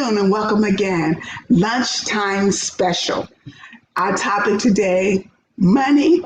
afternoon and welcome again. Lunchtime special. Our topic today, money.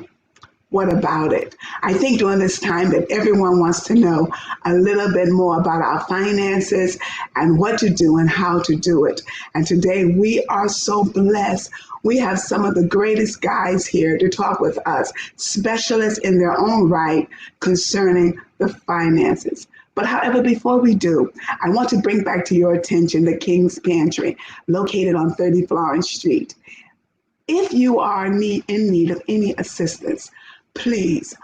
What about it? I think during this time that everyone wants to know a little bit more about our finances and what to do and how to do it. And today we are so blessed. We have some of the greatest guys here to talk with us, specialists in their own right concerning the finances. But however, before we do, I want to bring back to your attention the King's Pantry, located on 30 Florence Street. If you are in need of any assistance, please,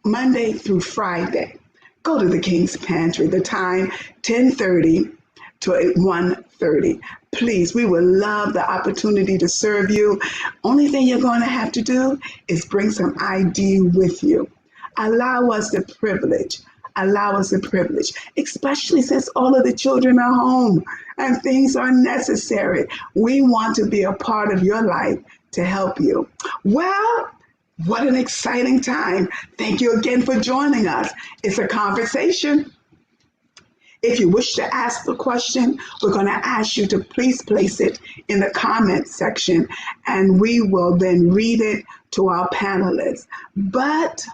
Monday through Friday, go to the King's Pantry. The time, 10:30 to 1:30. Please, we would love the opportunity to serve you. Only thing you're going to have to do is bring some ID with you. Allow us the privilege. Allow us the privilege, especially since all of the children are home and things are necessary. We want to be a part of your life to help you. Well, what an exciting time. Thank you again for joining us. It's a conversation. If you wish to ask the question, we're going to ask you to please place it in the comment section and we will then read it to our panelists. But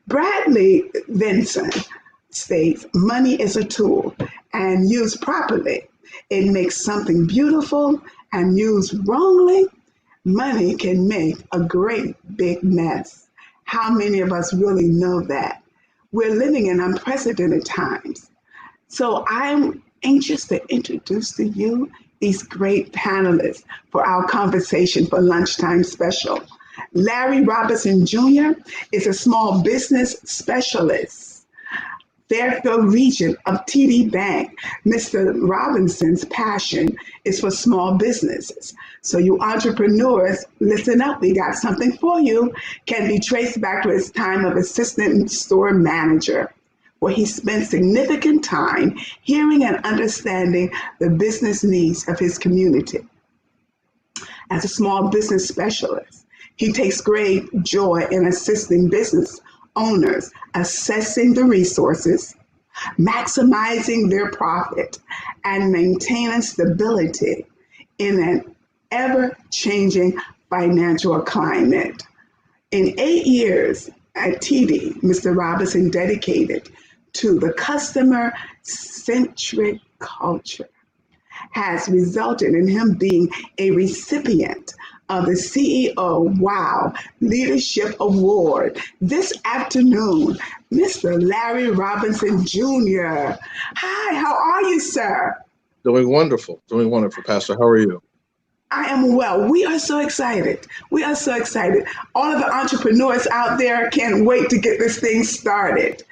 Bradley Vincent states, money is a tool and used properly. It makes something beautiful, and used wrongly, money can make a great big mess. How many of us really know that? We're living in unprecedented times. So I'm anxious to introduce to you these great panelists for our conversation for Lunchtime Special. Larry Robinson Jr. is a small business specialist. Fairfield region of TD Bank. Mr. Robinson's passion is for small businesses. So you entrepreneurs, listen up, we got something for you. Can be traced back to his time of assistant store manager, where he spent significant time hearing and understanding the business needs of his community. As a small business specialist, he takes great joy in assisting business owners assessing the resources, maximizing their profit, and maintaining stability in an ever-changing financial climate. In 8 years at TD, Mr. Robinson dedicated to the customer-centric culture has resulted in him being a recipient of the CEO Wow Leadership Award. This afternoon, Mr. Larry Robinson Jr. Hi, how are you, sir? Doing wonderful, Pastor. How are you? I am well. We are so excited. We are so excited. All of the entrepreneurs out there can't wait to get this thing started.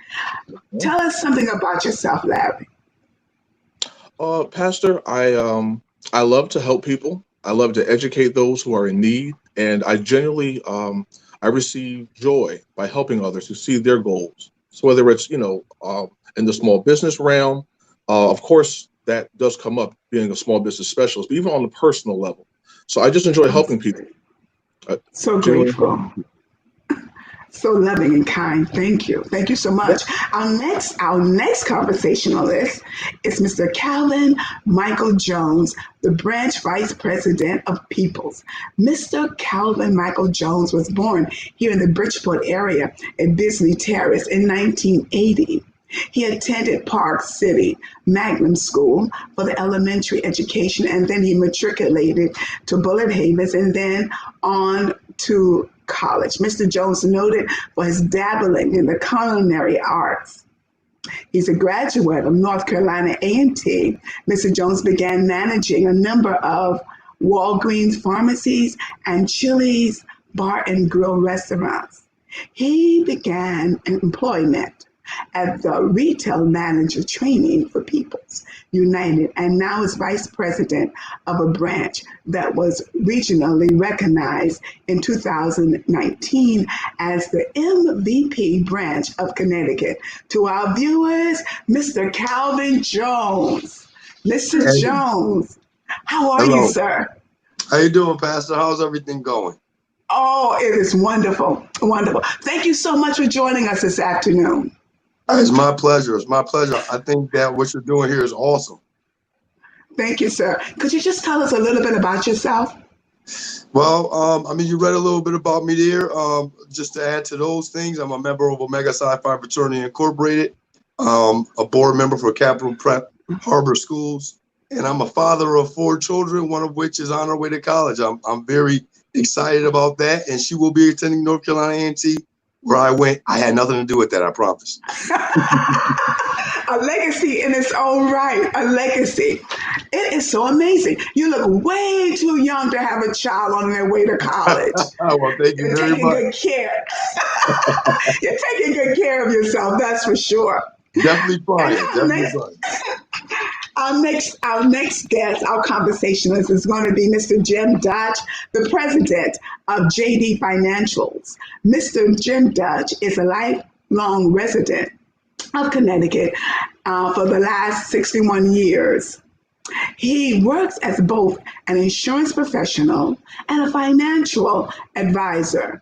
Tell us something about yourself, Larry. Pastor, I love to help people. I love to educate those who are in need, and I genuinely I receive joy by helping others to see their goals. So whether it's in the small business realm, of course that does come up being a small business specialist, but even on the personal level. So I just enjoy helping people. So grateful. So loving and kind. Thank you. Thank you so much. Our next conversationalist is Mr. Calvin Michael Jones, the branch vice president of Peoples. Mr. Calvin Michael Jones was born here in the Bridgeport area at Bisley Terrace in 1980. He attended Park City Magnet School for the elementary education, and then he matriculated to Bullitt Havens and then on to college. Mr. Jones noted for his dabbling in the culinary arts. He's a graduate of North Carolina A&T. Mr. Jones began managing a number of Walgreens pharmacies and Chili's bar and grill restaurants. He began employment at the retail manager training for Peoples United, and now is vice president of a branch that was regionally recognized in 2019 as the MVP branch of Connecticut. To our viewers, Mr. Calvin Jones. Mr. Hey. Jones, how are Hello. you, sir? How you doing, Pastor? How's everything going? Oh, it is wonderful, wonderful. Thank you so much for joining us this afternoon. It's my pleasure. It's my pleasure. I think that what you're doing here is awesome. Thank you, sir. Could you just tell us a little bit about yourself? Well, you read a little bit about me there. Just to add to those things, I'm a member of Omega Psi Phi Fraternity Incorporated, a board member for Capital Prep Harbor Schools, and I'm a father of 4 children, one of which is on her way to college. I'm very excited about that, and she will be attending North Carolina A&T, where I went. I had nothing to do with that, I promise. A legacy in its own right, a legacy. It is so amazing. You look way too young to have a child on their way to college. Well, thank you You're very taking much. good care. You're taking good care of yourself, that's for sure. Definitely fine. And Definitely fine. our next guest, our conversationalist, is going to be Mr. Jim Dutch, the president of JD Financials. Mr. Jim Dutch is a lifelong resident of Connecticut for the last 61 years. He works as both an insurance professional and a financial advisor,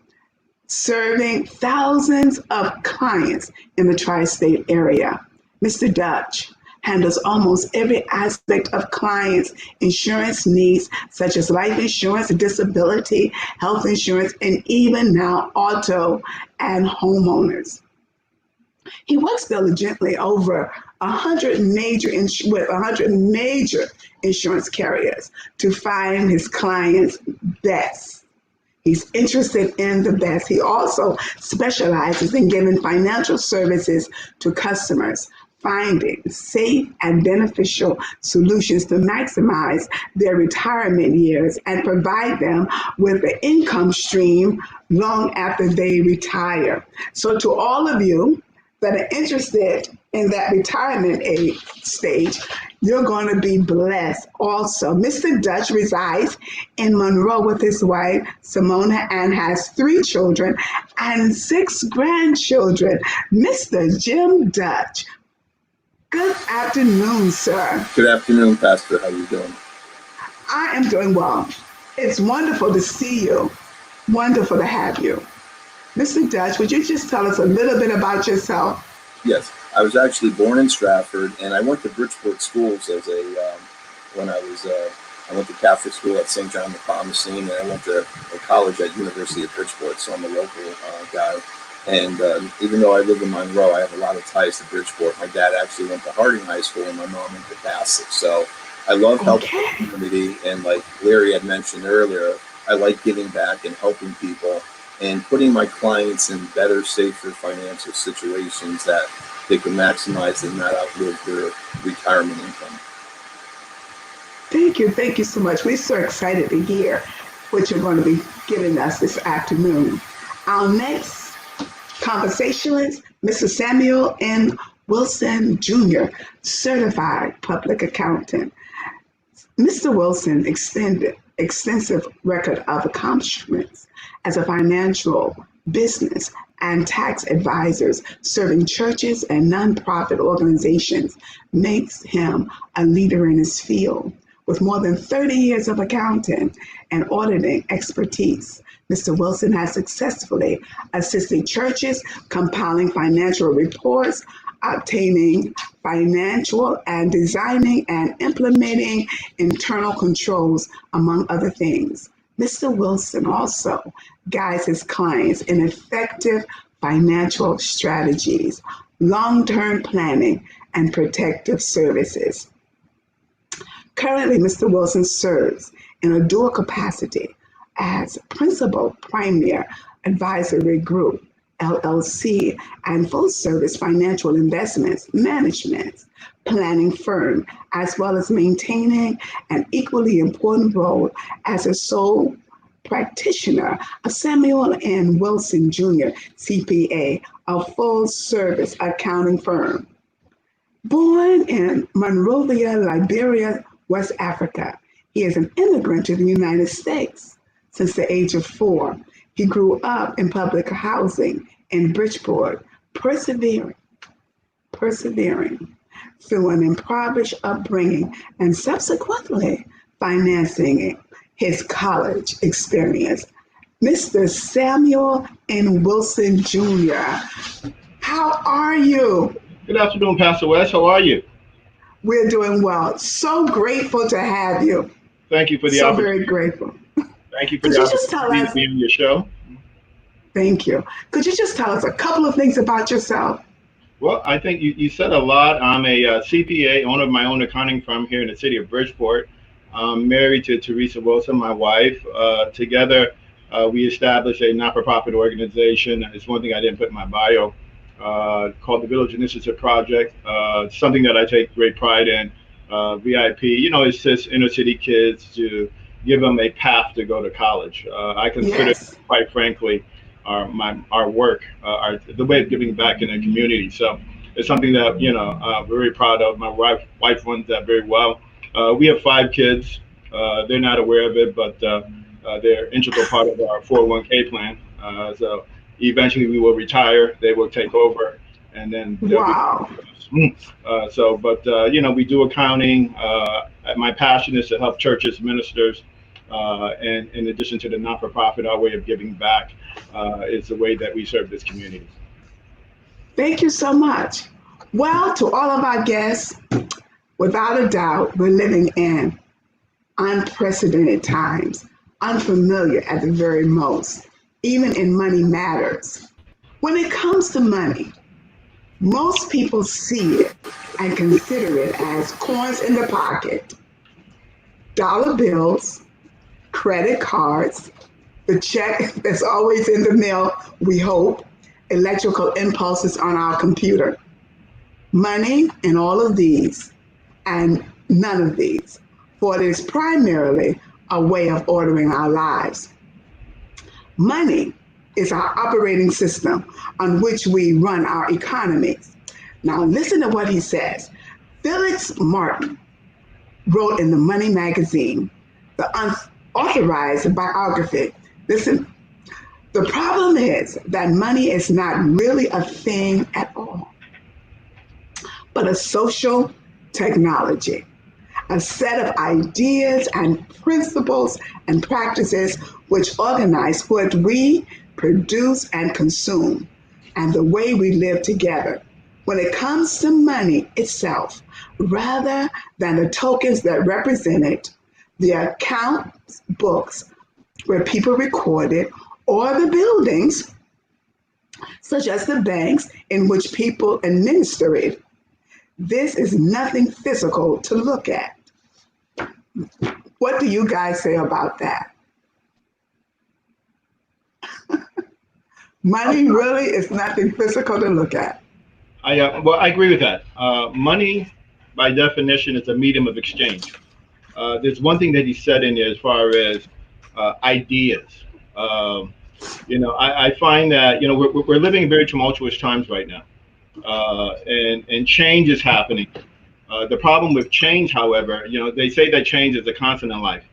serving thousands of clients in the tri-state area. Mr. Dutch handles almost every aspect of clients' insurance needs, such as life insurance, disability, health insurance, and even now auto and homeowners. He works diligently over 100 with 100 major insurance carriers to find his clients' best. He's interested in the best. He also specializes in giving financial services to customers, finding safe and beneficial solutions to maximize their retirement years and provide them with an income stream long after they retire. So to all of you that are interested in that retirement age stage, you're going to be blessed also. Mr. Dutch resides in Monroe with his wife, Simona, and has 3 children and 6 grandchildren. Mr. Jim Dutch, good afternoon, sir. Good afternoon, Pastor. How are you doing? I am doing well. It's wonderful to see you. Wonderful to have you. Mr. Dutch, would you just tell us a little bit about yourself? Yes, I was actually born in Stratford, and I went to Bridgeport schools as when I went to Catholic school at St. John the Palmacene, and I went to college at University of Bridgeport, so I'm a local guy. And even though I live in Monroe, I have a lot of ties to Bridgeport. My dad actually went to Harding High School, and my mom went to Bassett. So I love helping the community, and like Larry had mentioned earlier, I like giving back and helping people and putting my clients in better, safer financial situations that they can maximize and not outlive their retirement income. Thank you so much. We're so excited to hear what you're going to be giving us this afternoon. Our next conversationalist, Mr. Samuel N. Wilson Jr., certified public accountant. Mr. Wilson extensive record of accomplishments as a financial, business, and tax advisors serving churches and nonprofit organizations makes him a leader in his field. With more than 30 years of accounting and auditing expertise, Mr. Wilson has successfully assisted churches compiling financial reports, obtaining financial and designing and implementing internal controls, among other things. Mr. Wilson also guides his clients in effective financial strategies, long-term planning, and protective services. Currently, Mr. Wilson serves in a dual capacity as Principal Premier Advisory Group, LLC, and full-service financial investments management planning firm, as well as maintaining an equally important role as a sole practitioner of Samuel N. Wilson Jr., CPA, a full-service accounting firm. Born in Monrovia, Liberia, West Africa, he is an immigrant to the United States since the age of 4. He grew up in public housing in Bridgeport, persevering through an impoverished upbringing and subsequently financing his college experience. Mr. Samuel N. Wilson Jr., how are you? Good afternoon, Pastor West. How are you? We're doing well. So grateful to have you. Thank you for the So opportunity. very grateful. Thank you for Could the you just tell opportunity us? to be on your show. Thank you. Could you just tell us a couple of things about yourself? Well, I think you said a lot. I'm a CPA, owner of my own accounting firm here in the city of Bridgeport. I'm married to Teresa Wilson, my wife. Together, we established a not-for-profit organization. It's one thing I didn't put in my bio, called the Village Initiative Project. Something that I take great pride in. VIP, it's just inner city kids to give them a path to go to college. I consider, Yes. quite frankly, our work, the way of giving back in the community. So it's something that I'm very proud of. My wife runs that very well. We have 5 kids. They're not aware of it, but they're integral part of our 401k plan. So eventually we will retire. They will take over, and then they'll be. Wow. We do accounting. My passion is to help churches, ministers, and in addition to the not-for-profit, our way of giving back is the way that we serve this community. Thank you so much. Well, to all of our guests, without a doubt, we're living in unprecedented times, unfamiliar at the very most, even in money matters. When it comes to money, most people see it and consider it as coins in the pocket, dollar bills, credit cards, the check that's always in the mail, we hope, electrical impulses on our computer. Money in all of these and none of these, for it is primarily a way of ordering our lives. Money is our operating system on which we run our economies. Now, listen to what he says. Felix Martin wrote in the Money magazine, the unauthorized biography. Listen, the problem is that money is not really a thing at all, but a social technology, a set of ideas and principles and practices which organize what we produce and consume and the way we live together. When it comes to money itself, rather than the tokens that represent it, the account books where people record it, or the buildings, such as the banks in which people administer it, this is nothing physical to look at. What do you guys say about that? Money really is nothing physical to look at. I agree with that. Money, by definition, is a medium of exchange. There's one thing that he said in there as far as ideas. I find that we're living in very tumultuous times right now, and change is happening. The problem with change, however, they say that change is a constant in life.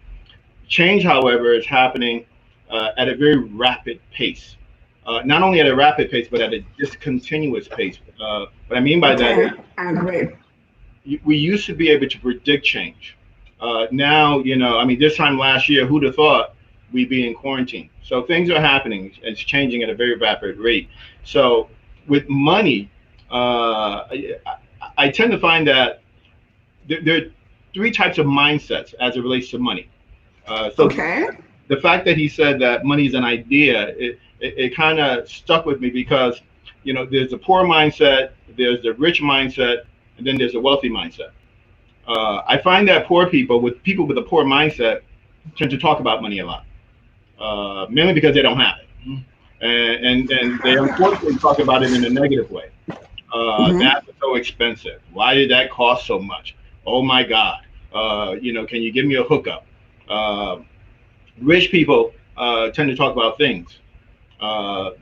Change, however, is happening at a very rapid pace. Not only at a rapid pace, but at a discontinuous pace. What I mean by that is, I agree. we used to be able to predict change. Now, this time last year, who'd have thought we'd be in quarantine? So things are happening. It's changing at a very rapid rate. So with money, I tend to find that there are 3 types of mindsets as it relates to money. Okay. The fact that he said that money is an idea, it kind of stuck with me because, there's a poor mindset, there's the rich mindset, and then there's a wealthy mindset. I find that people with a poor mindset tend to talk about money a lot, mainly because they don't have it. And they unfortunately talk about it in a negative way. That's so expensive. Why did that cost so much? Oh my God. Can you give me a hookup? Rich people tend to talk about things,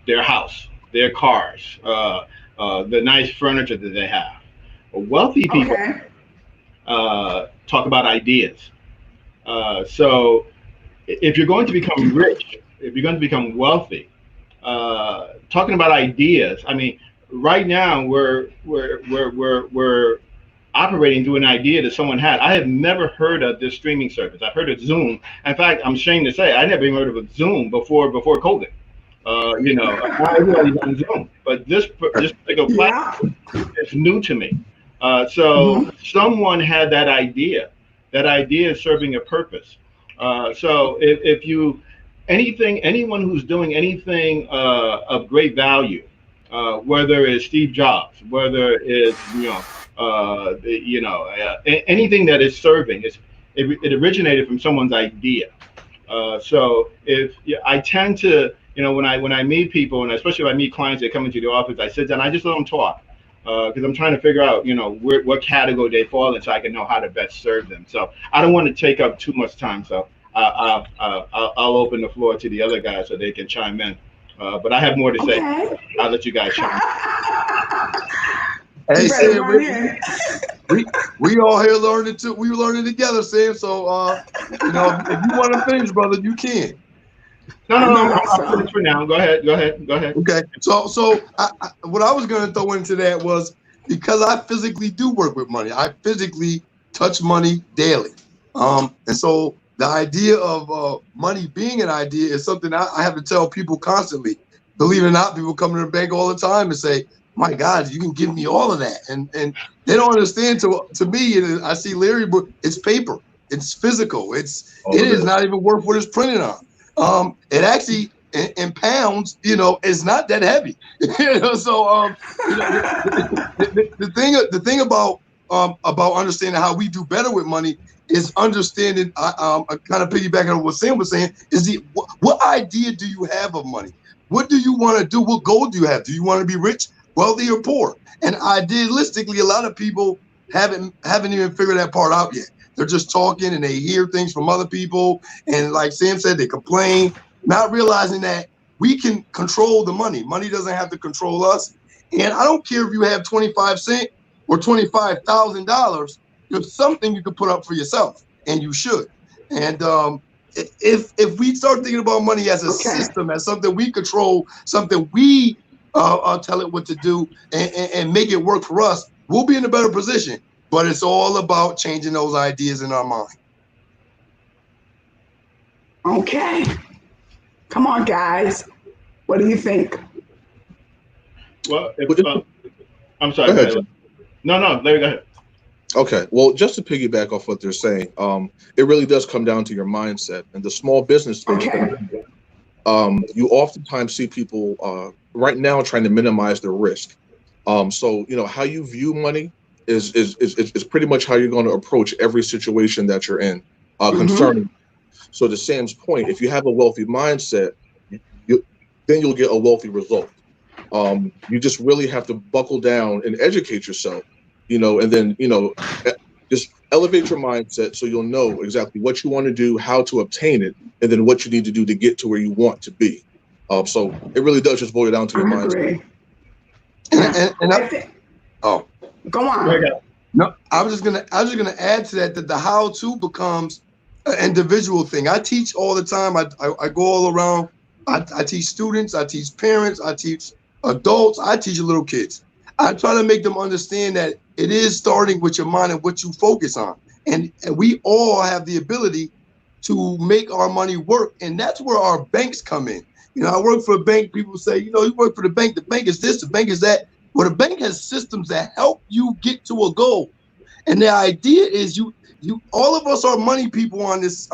their house, their cars, the nice furniture that they have. Wealthy people talk about ideas. So if you're going to become rich, if you're going to become wealthy, talking about ideas, right now we're operating through an idea that someone had. I have never heard of this streaming service. I've heard of Zoom. In fact, I'm ashamed to say I never even heard of Zoom before COVID. Everybody's on Zoom, but this particular platform is new to me. So someone had that idea. That idea is serving a purpose. So if you anyone who's doing anything of great value, whether it's Steve Jobs, whether it's anything that is serving, it originated from someone's idea. So if I tend to, when I meet people, and especially if I meet clients that come into the office, I sit down, I just let them talk because I'm trying to figure out, what category they fall in, so I can know how to best serve them. So I don't want to take up too much time. So I'll open the floor to the other guys so they can chime in. But I have more to say. Okay. I'll let you guys chime in. Hey, You better Sam, run in. we all here learning too. We learning together, Sam. So, if you want to finish, brother, you can. No, I know I'll myself. finish for now. Go ahead. Okay. So what I was going to throw into that was, because I physically do work with money. I physically touch money daily. And so the idea of money being an idea is something I have to tell people constantly. Believe it or not, people come to the bank all the time and say, my God, you can give me all of that. And they don't understand. To me, and I see Larry, but it's paper. It's physical. It is not even worth what it's printed on. It actually, in pounds, is not that heavy. So the thing about understanding how we do better with money is understanding. I kind of piggybacking on what Sam was saying. Is what idea do you have of money? What do you want to do? What goal do you have? Do you want to be rich, wealthy, or poor? And idealistically, a lot of people haven't even figured that part out yet. They're just talking and they hear things from other people. And like Sam said, they complain, not realizing that we can control the money. Money doesn't have to control us. And I don't care if you have 25 cents or $25,000, there's something you can put up for yourself, and you should. And if we start thinking about money as a system, as something we control, something we tell it what to do and make it work for us, we'll be in a better position. But it's all about changing those ideas in our mind. Okay. Come on, guys. What do you think? Well, I'm sorry. Go ahead, No, Larry, go ahead. Okay, well, just to piggyback off what they're saying, it really does come down to your mindset and the small business thing. Okay. You oftentimes see people right now trying to minimize their risk. So how you view money is pretty much how you're going to approach every situation that you're in concerning. So to Sam's point, if you have a wealthy mindset, then you'll get a wealthy result. You just really have to buckle down and educate yourself, and then, just elevate your mindset so you'll know exactly what you want to do, how to obtain it, and then what you need to do to get to where you want to be. So it really does just boil down to your mindset. Go on. No, I was just gonna add to that the how-to becomes an individual thing. I teach all the time. I go all around. I teach students. I teach parents. I teach adults. I teach little kids. I try to make them understand that it is starting with your mind and what you focus on. And we all have the ability to make our money work. And that's where our banks come in. I work for a bank. People say, you work for the bank. The bank is this, the bank is that. Well, the bank has systems that help you get to a goal. And the idea is you all of us are money people on this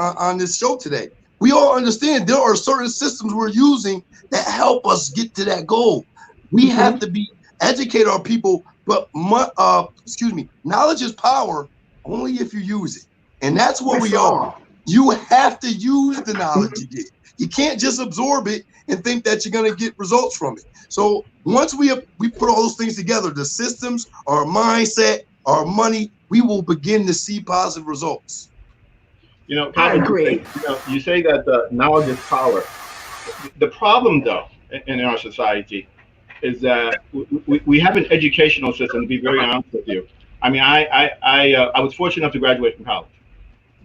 show today. We all understand there are certain systems we're using that help us get to that goal. We have to educate our people, but knowledge is power only if you use it. And that's where we are. You have to use the knowledge you get. You can't just absorb it and think that you're going to get results from it. So once we put all those things together, the systems, our mindset, our money, we will begin to see positive results. I agree. You say that knowledge is power. The problem, though, in our society is that we have an educational system, to be very honest with you. I mean, I was fortunate enough to graduate from college.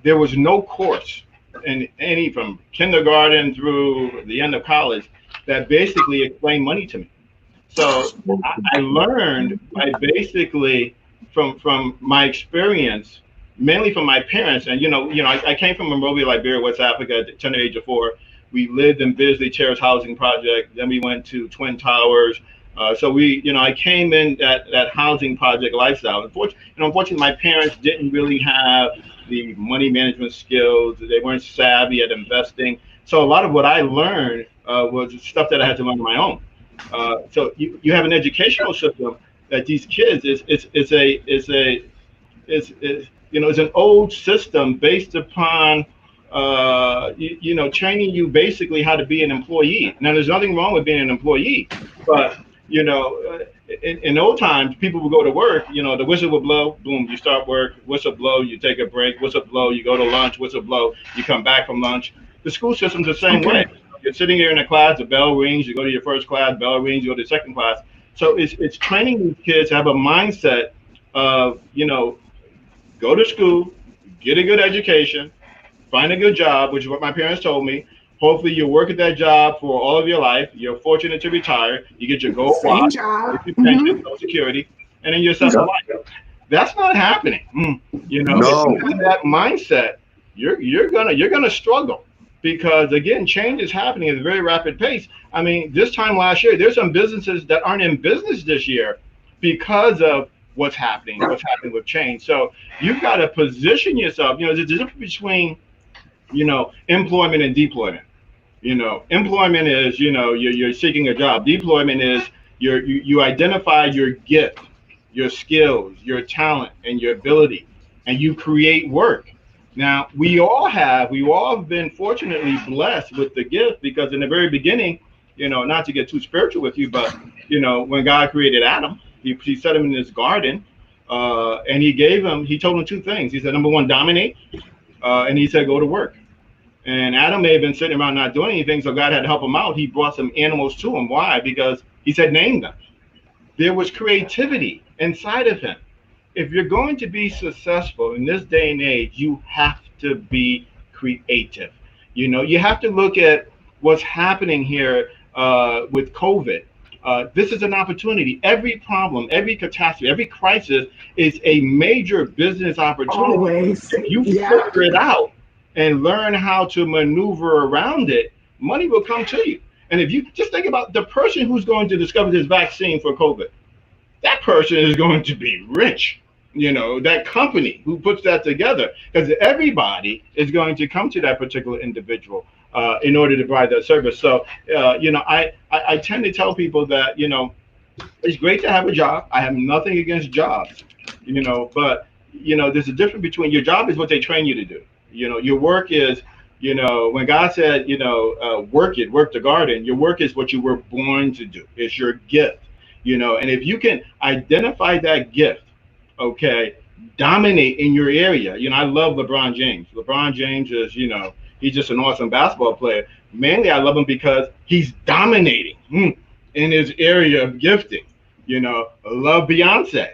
There was no course in from kindergarten through the end of college that basically explained money to me. So I learned by basically from my experience, mainly from my parents. And I came from Monrovia, Liberia, West Africa at the tender age of 4. We lived in Bisley Terrace housing project. Then we went to Twin Towers. So I came in that housing project lifestyle. Unfortunately, my parents didn't really have the money management skills. They weren't savvy at investing. So a lot of what I learned was stuff that I had to learn on my own. So you have an educational system that these kids it's an old system based upon training you basically how to be an employee. Now, there's nothing wrong with being an employee, but in old times, people would go to work. The whistle would blow, boom, you start work. Whistle blow, you take a break. Whistle blow, you go to lunch. Whistle blow, you come back from lunch. The school system's the same way. You're sitting there in a class, the bell rings, you go to your first class, bell rings, you go to the second class. So it's training these kids to have a mindset of, go to school, get a good education, find a good job, which is what my parents told me. Hopefully you work at that job for all of your life. You're fortunate to retire. You get your gold watch, get your pension, Social Security, and then you're set for life. That's not happening. No. If you have that mindset, you're gonna struggle, because again, change is happening at a very rapid pace. I mean, this time last year, there's some businesses that aren't in business this year because of what's happening with change. So you've got to position yourself. There's a difference between employment and deployment. Employment is you're seeking a job. Deployment is you identify your gift, your skills, your talent, and your ability, and you create work. Now we all have been fortunately blessed with the gift, because in the very beginning, not to get too spiritual with you, but when God created Adam, he set him in this garden, and he told him two things. He said, number one, dominate, and he said, go to work. And Adam may have been sitting around not doing anything, so God had to help him out. He brought some animals to him. Why? Because he said, name them. There was creativity inside of him. If you're going to be successful in this day and age, you have to be creative. You have to look at what's happening here with COVID. This is an opportunity. Every problem, every catastrophe, every crisis is a major business opportunity. Always. If you figure it out and learn how to maneuver around it, money will come to you. And if you just think about the person who's going to discover this vaccine for COVID, that person is going to be rich. That company who puts that together, because everybody is going to come to that particular individual in order to provide that service. So, I tend to tell people that, it's great to have a job. I have nothing against jobs, but, there's a difference between your job is what they train you to do. Your work is, when God said, work the garden, your work is what you were born to do. It's your gift, and if you can identify that gift, okay, dominate in your area. I love LeBron James. LeBron James is, he's just an awesome basketball player. Mainly, I love him because he's dominating in his area of gifting. I love Beyonce,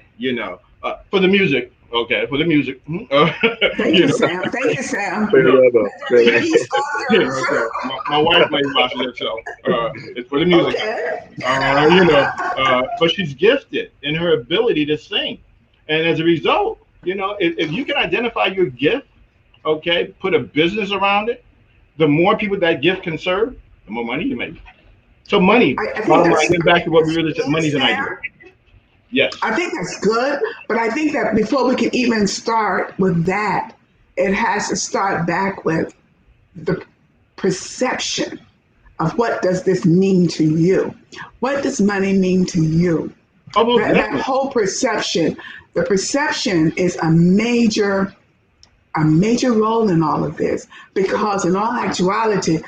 for the music. Okay, for the music. Thank you, Sam. Thank you, Sam. My wife might watch it, so it's for the music. Okay. But she's gifted in her ability to sing. And as a result, if you can identify your gift, okay, put a business around it, the more people that gift can serve, the more money you make. So money, bottom line, getting back to what we really said, money's an idea. Yes. I think that's good, but I think that before we can even start with that, it has to start back with the perception of what does this mean to you? What does money mean to you? That whole perception, the perception is a major role in all of this, because in all actuality,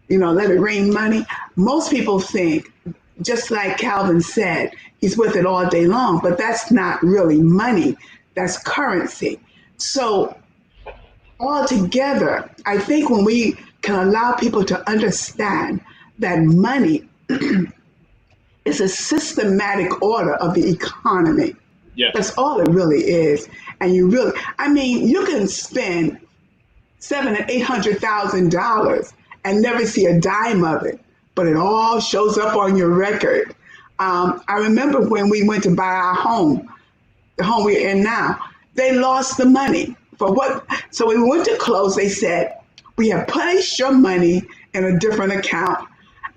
let it rain money. Most people think, just like Calvin said, he's with it all day long, but that's not really money. That's currency. So altogether, I think when we can allow people to understand that money is a systematic order of the economy. Yes. That's all it really is. And you can spend $700,000 and $800,000 and never see a dime of it, but it all shows up on your record. I remember when we went to buy our home, the home we're in now, they lost the money for what? So when we went to close, they said, we have placed your money in a different account.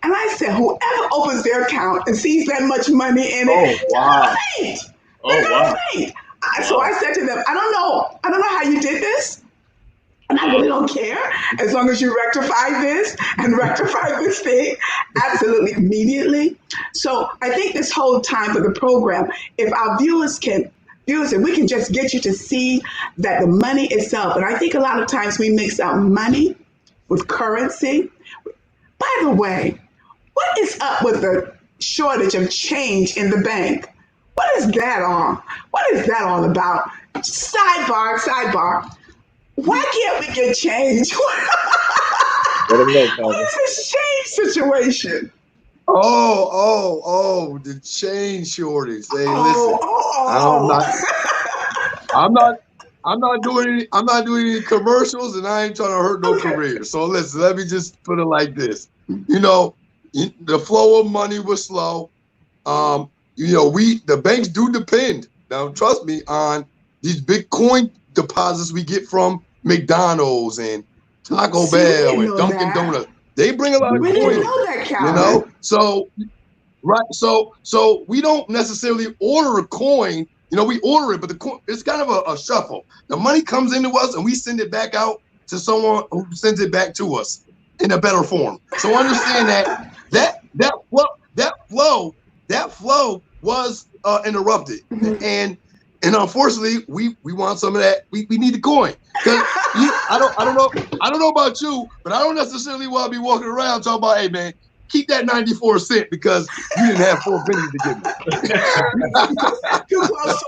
And I said, whoever opens their account and sees that much money in Oh, it, wow. faint. Oh, They're gonna wow. faint. So I said to them, I don't know how you did this. And I really don't care as long as you rectify this and rectify this thing absolutely immediately. So I think this whole time for the program, if our viewers can, and we can just get you to see that the money itself, and I think a lot of times we mix up money with currency. By the way, what is up with the shortage of change in the bank? What is that all? What is that all about? Sidebar. Why can't we get change? Let them know, What Calvin. is this change situation? The chain shortage. Hey, listen, I'm Oh. not doing any commercials, and I ain't trying to hurt no Okay. career. So listen, let me just put it like this. The flow of money was slow. The banks do depend, now trust me, on these Bitcoin deposits we get from McDonald's and Taco See, we Bell didn't and know Dunkin' that. Donuts. They bring a lot of We coin didn't in, know that, Calvin. So right, so we don't necessarily order a coin. We order it, but the coin, it's kind of a shuffle. The money comes into us, and we send it back out to someone who sends it back to us in a better form. So understand that flow was interrupted, and unfortunately, we want some of that. We need the coin, because I don't know about you, but I don't necessarily want to be walking around talking about, hey man, keep that 94 cents because you didn't have 4 pennies to give me. Too close to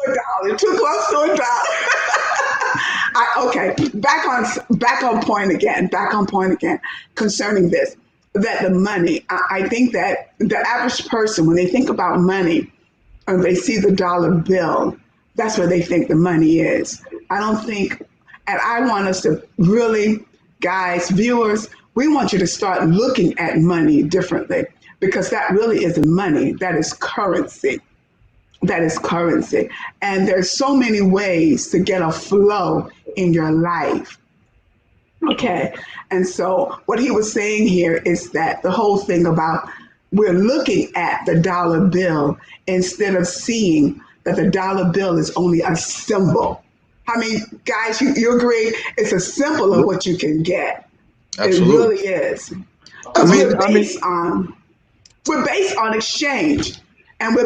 a dollar. Okay, back on point again. Concerning this, that the money. I think that the average person, when they think about money, and they see the dollar bill, that's where they think the money is. I don't think, and I want us to really, guys, viewers, we want you to start looking at money differently, because that really isn't money. That is currency. And there's so many ways to get a flow in your life. Okay. And so what he was saying here is that the whole thing about we're looking at the dollar bill instead of seeing that the dollar bill is only a symbol. I mean, guys, you agree? It's a symbol of what you can get. Absolutely. It really is. We're based on exchange, and we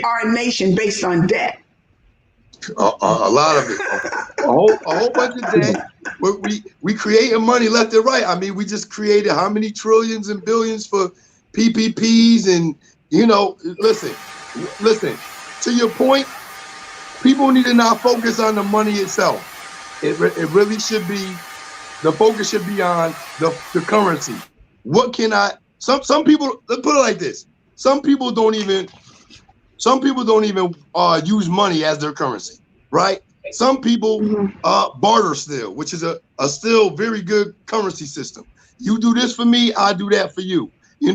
are a nation based on debt. A lot of it, a whole bunch of debt. We creating money left and right. I mean, we just created how many trillions and billions for PPPs, and listen. To your point, people need to not focus on the money itself. It really should be, the focus should be on the currency. What can some people, let's put it like this. Some people don't even use money as their currency, right? Some people barter still, which is a still very good currency system. You do this for me, I do that for you. We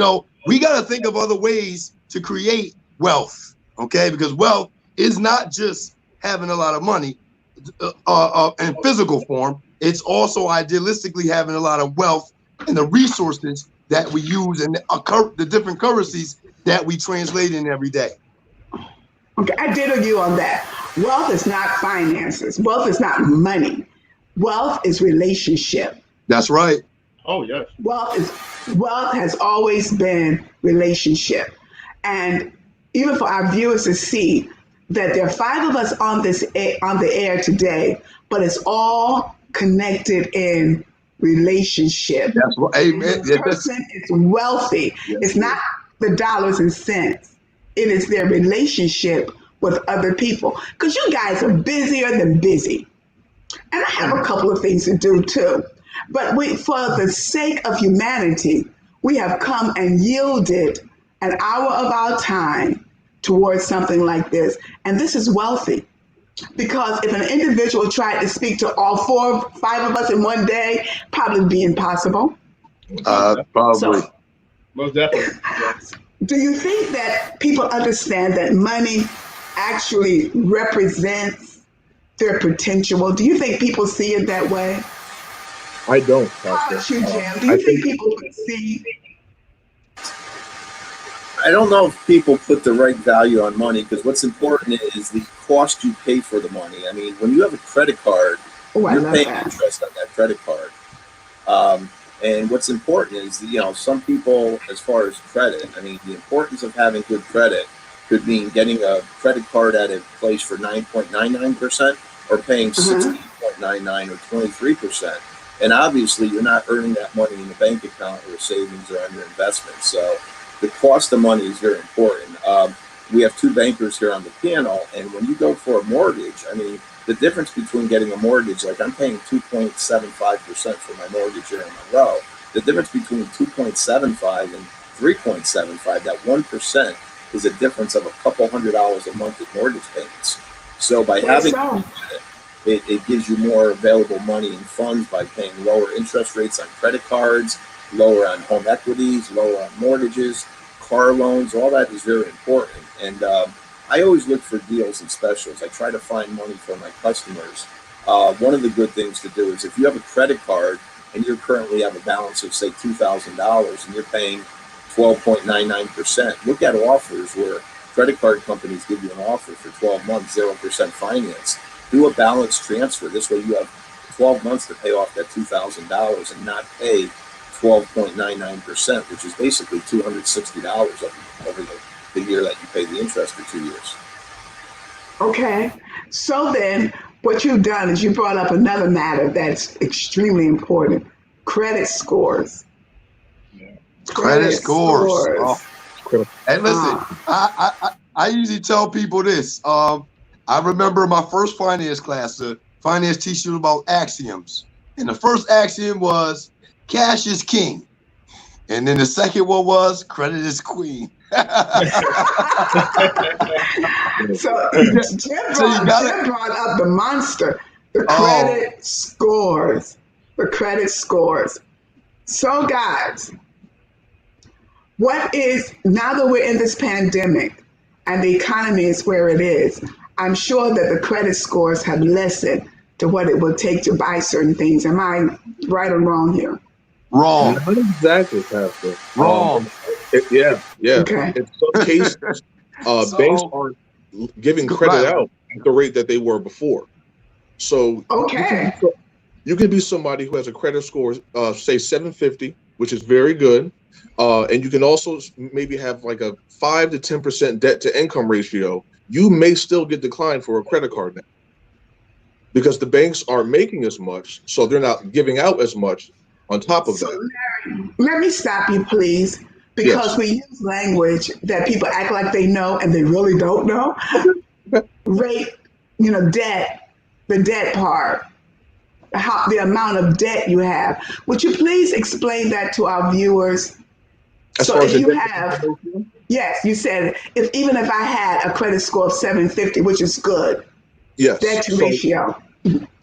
got to think of other ways to create wealth, okay? Because wealth is not just having a lot of money in physical form. It's also idealistically having a lot of wealth and the resources that we use and the different currencies that we translate in every day. Okay, I did agree on that. Wealth is not finances. Wealth is not money. Wealth is relationship. That's right. Oh, yes. Wealth has always been relationship. And even for our viewers to see that there are 5 of us on the air today, but it's all connected in relationship. That's right. Amen. The person is wealthy. Yes. It's not the dollars and cents. It is their relationship with other people. Because you guys are busier than busy. And I have a couple of things to do too. But for the sake of humanity, we have come and yielded an hour of our time towards something like this. And this is wealthy. Because if an individual tried to speak to all 4 or 5 of us in one day, probably be impossible. Probably. So, most definitely. Yes. Do you think that people understand that money actually represents their potential? Do you think people see it that way? I don't. How about you, Jim? Do you think people can see I don't know if people put the right value on money, because what's important is the cost you pay for the money. I mean, when you have a credit card, Oh, I you're love paying that. interest on that credit card. And what's important is, some people, as far as credit, I mean, the importance of having good credit could mean getting a credit card at a place for 9.99% or paying Uh-huh. 16.99 or 23%. And obviously, you're not earning that money in a bank account or a savings or on your investment. So the cost of money is very important. We have two bankers here on the panel, and when you go for a mortgage, I mean, the difference between getting a mortgage, like I'm paying 2.75% for my mortgage here in Monroe. The difference between 2.75 and 3.75, that 1% is a difference of a couple $100 a month in mortgage payments. So by having So, it gives you more available money in funds by paying lower interest rates on credit cards, lower on home equities, lower on mortgages, car loans. All that is very important. And I always look for deals and specials. I try to find money for my customers. One of the good things to do is if you have a credit card and you currently have a balance of, say, $2,000 and you're paying 12.99%, look at offers where credit card companies give you an offer for 12 months, 0% finance. Do a balance transfer. This way you have 12 months to pay off that $2,000 and not pay 12.99%, which is basically $260 over the year that you pay the interest for 2 years. okay. So then, what you've done is you brought up another matter that's extremely important: credit scores. Credit scores. Oh, Critical. and listen, Uh, I usually tell people this. I remember my first finance class. The finance teacher was about axioms, and the first axiom was cash is king, and then the second one was credit is queen. so Jim So you got Jim it. brought up the monster, the Oh, credit scores. The credit scores. So, guys, what is, now that we're in this pandemic and the economy is where it is, I'm sure that the credit scores have lessened to what it will take to buy certain things. Am I right or wrong here? wrong, Not exactly, Pastor. wrong. Yeah, yeah. Okay. In some cases, banks So aren't giving go credit ahead. out at the rate that they were before. So Okay. you can be somebody who has a credit score, say 750, which is very good, and you can also maybe have like a 5 to 10% debt to income ratio. You may still get declined for a credit card now because the banks aren't making as much, so they're not giving out as much on top of So, that. Larry, let me stop you, please, because Yes. we use language that people act like they know and they really don't know. Okay. Rate, debt, the debt part, how the amount of debt you have. Would you please explain that to our viewers? As So far as if the you debt to have, income ratio, yes, you said if I had a credit score of 750, which is good, yes. debt to So ratio.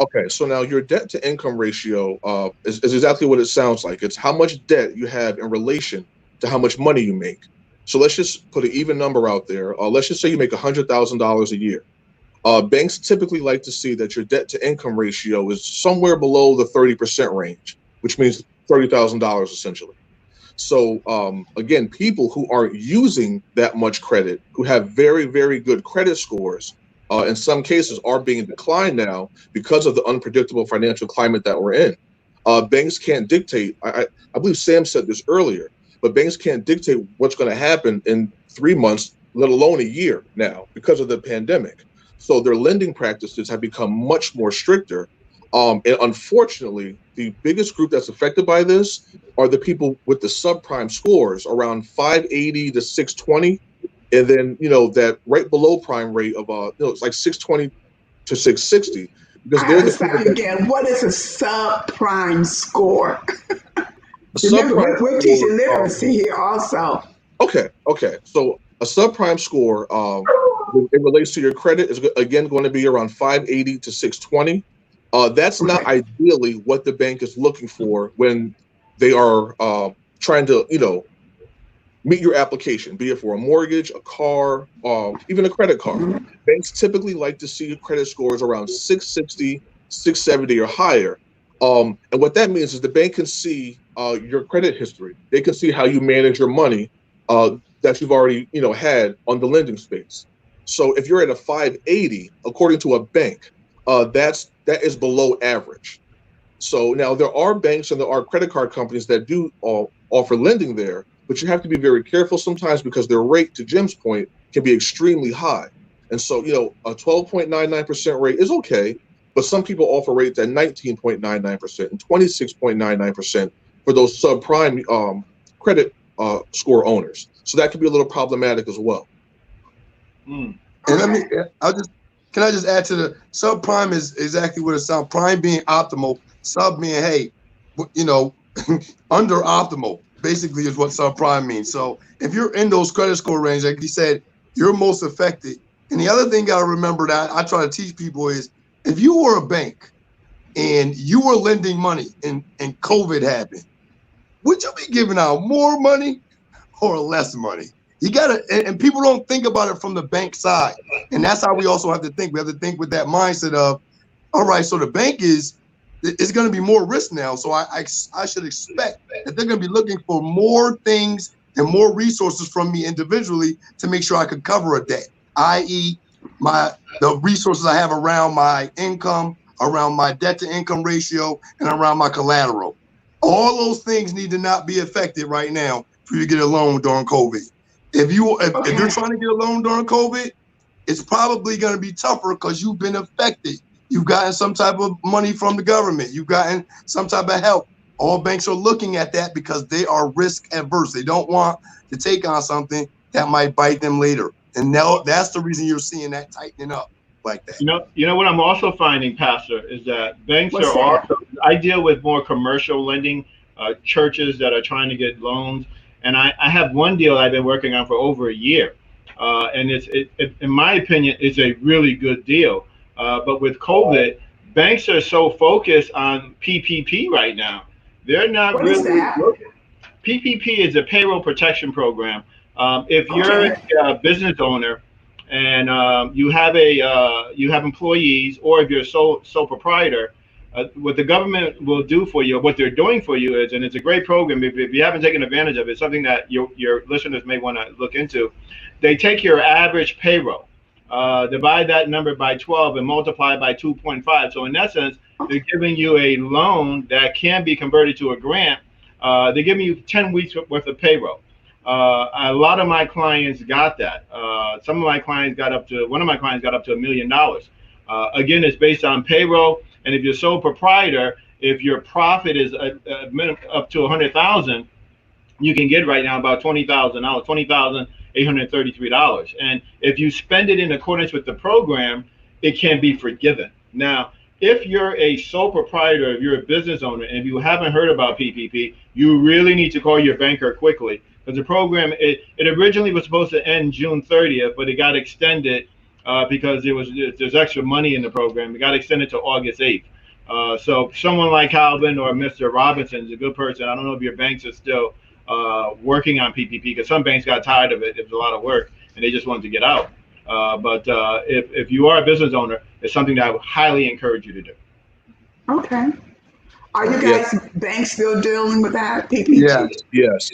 okay, so now your debt to income ratio is exactly what it sounds like. It's how much debt you have in relation to how much money you make. So let's just put an even number out there. Let's just say you make $100,000 a year. Banks typically like to see that your debt to income ratio is somewhere below the 30% range, which means $30,000 essentially. So again, people who aren't using that much credit, who have very, very good credit scores, in some cases are being declined now because of the unpredictable financial climate that we're in. Banks can't dictate. I believe Sam said this earlier, but banks can't dictate what's going to happen in 3 months, let alone a year now because of the pandemic. So their lending practices have become much more stricter. And unfortunately, the biggest group that's affected by this are the people with the subprime scores around 580 to 620, and then that right below prime rate of it's like 620 to 660 because I have they're to the people stop you that again. What is a subprime score? a Remember, subprime we're score. teaching literacy here also. Okay. So a subprime score, it relates to your credit, is again going to be around 580 to 620. That's not Okay. ideally what the bank is looking for when they are trying to, meet your application, be it for a mortgage, a car, even a credit card. Mhm. Banks typically like to see credit scores around 660, 670 or higher. And what that means is the bank can see your credit history. They can see how you manage your money that you've already, had on the lending space. So if you're at a 580, according to a bank, that is below average. So now there are banks and there are credit card companies that do offer lending there, but you have to be very careful sometimes because their rate, to Jim's point, can be extremely high. And so, a 12.99% rate is okay, but some people offer rates at 19.99% and 26.99% for those subprime credit score owners. So that could be a little problematic as well. Mm. And can I just add to the subprime is exactly what it sounds. Prime being optimal, sub being, hey, under optimal, basically is what subprime means. So if you're in those credit score range, like you said, you're most affected. And the other thing you got to remember that I try to teach people is if you were a bank and you were lending money and COVID happened, would you be giving out more money or less money? You gotta, and people don't think about it from the bank side. And that's how we also have to think. We have to think with that mindset of, all right, so the bank it's going to be more risk now. So I should expect that they're going to be looking for more things and more resources from me individually to make sure I could cover a debt, i.e. the resources I have around my income, around my debt to income ratio, and around my collateral. All those things need to not be affected right now for you to get a loan during COVID. If you're trying to get a loan during COVID, it's probably going to be tougher because you've been affected. You've gotten some type of money from the government. You've gotten some type of help. All banks are looking at that because they are risk adverse. They don't want to take on something that might bite them later. And now that's the reason you're seeing that tightening up like that. You know what I'm also finding, Pastor, is that banks I deal with more commercial lending, churches that are trying to get loans. And I have one deal I've been working on for over a year. And it, in my opinion, it's a really good deal. But with COVID, banks are so focused on PPP right now. They're not What really is that? PPP is a payroll protection program. If you're a business owner and you have employees, or if you're a sole proprietor, what the government will do for you, what they're doing for you is, and it's a great program, if you haven't taken advantage of it, something that your listeners may want to look into. They take your average payroll, divide that number by 12 and multiply by 2.5. So in essence, they're giving you a loan that can be converted to a grant. They're giving you 10 weeks worth of payroll. A lot of my clients got that. One of my clients got up to $1 million. Again, it's based on payroll. And if you're sole proprietor, if your profit is up to 100,000, you can get right now about $20,000, $20,833. And if you spend it in accordance with the program, it can be forgiven. Now, if you're a sole proprietor, if you're a business owner, and if you haven't heard about PPP, you really need to call your banker quickly, because the program, it originally was supposed to end June 30th, but it got extended because there's extra money in the program. It got extended to August 8th. So someone like Calvin or Mr. Robinson is a good person. I don't know if your banks are still working on PPP, because some banks got tired of it. It was a lot of work and they just wanted to get out. But if you are a business owner, it's something that I would highly encourage you to do. Okay. Are you guys banks still dealing with that PPP? Yes.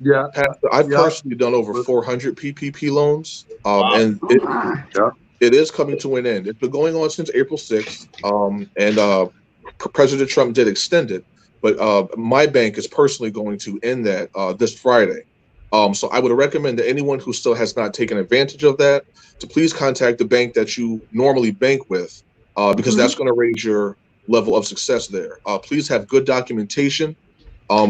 Yeah. Pastor, I've personally done over 400 PPP loans, and Oh, it is coming to an end. It's been going on since April 6th, and President Trump did extend it, but my bank is personally going to end that this Friday. So I would recommend that anyone who still has not taken advantage of that to please contact the bank that you normally bank with, because that's going to raise your level of success there. Please have good documentation